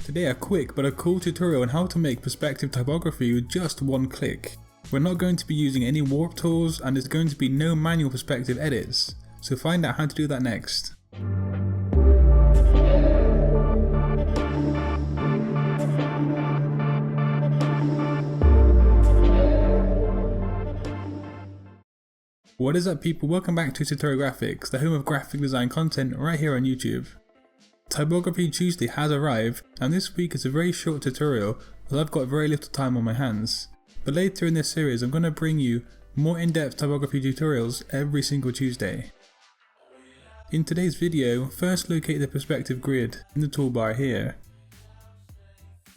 Today a quick but a cool tutorial on how to make perspective typography with just one click. We're not going to be using any warp tools and there's going to be no manual perspective edits, so find out how to do that next. What is up people, welcome back to Satori Graphics, the home of graphic design content right here on YouTube. Typography Tuesday has arrived and this week is a very short tutorial as I've got very little time on my hands. But later in this series I'm going to bring you more in-depth typography tutorials every single Tuesday. In today's video, first locate the perspective grid in the toolbar here.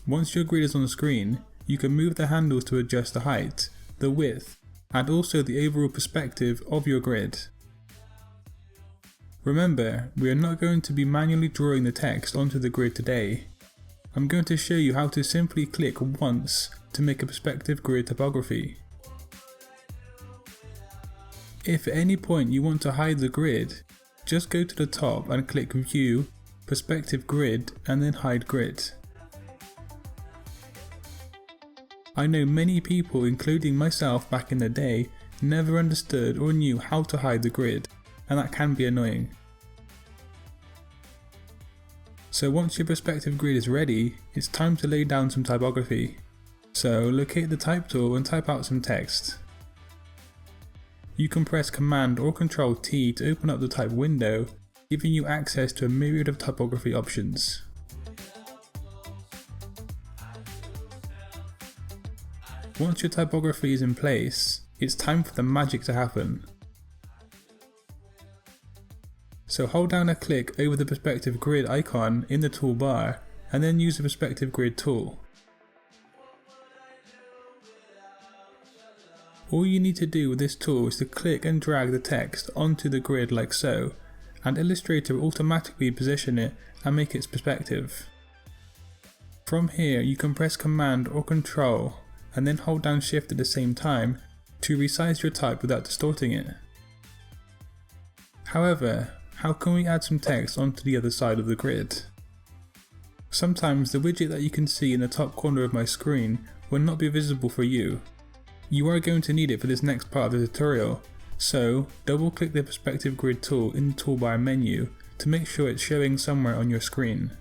Once your grid is on the screen, you can move the handles to adjust the height, the width, and also the overall perspective of your grid. Remember, we are not going to be manually drawing the text onto the grid today. I'm going to show you how to simply click once to make a perspective grid typography. If at any point you want to hide the grid, just go to the top and click View, Perspective Grid, and then Hide Grid. I know many people, including myself back in the day, never understood or knew how to hide the grid, and that can be annoying. So once your perspective grid is ready, it's time to lay down some typography. So locate the type tool and type out some text. You can press Command or Control T to open up the type window, giving you access to a myriad of typography options. Once your typography is in place, it's time for the magic to happen. So hold down a click over the perspective grid icon in the toolbar and then use the perspective grid tool. All you need to do with this tool is to click and drag the text onto the grid like so, and Illustrator will automatically position it and make its perspective. From here you can press Command or Control and then hold down Shift at the same time to resize your type without distorting it. However, how can we add some text onto the other side of the grid? Sometimes the widget that you can see in the top corner of my screen will not be visible for you. You are going to need it for this next part of the tutorial, so double click the perspective grid tool in the toolbar menu to make sure it's showing somewhere on your screen.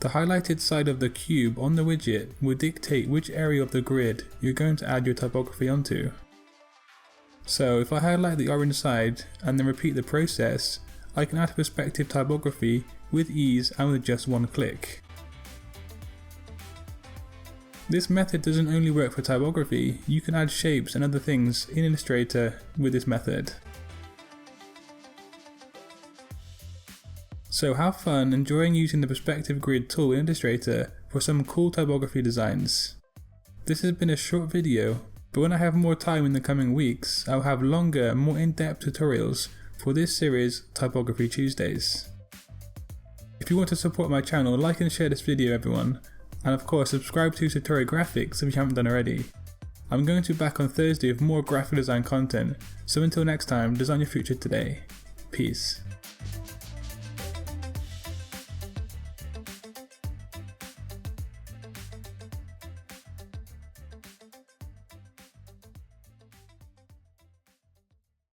The highlighted side of the cube on the widget will dictate which area of the grid you're going to add your typography onto. So if I highlight the orange side and then repeat the process, I can add perspective typography with ease and with just one click. This method doesn't only work for typography, you can add shapes and other things in Illustrator with this method. So have fun enjoying using the perspective grid tool in Illustrator for some cool typography designs. This has been a short video, but when I have more time in the coming weeks, I'll have longer, more in-depth tutorials for this series, Typography Tuesdays. If you want to support my channel, like and share this video everyone, and of course subscribe to Satori Graphics if you haven't done already. I'm going to be back on Thursday with more graphic design content, so until next time, design your future today. Peace.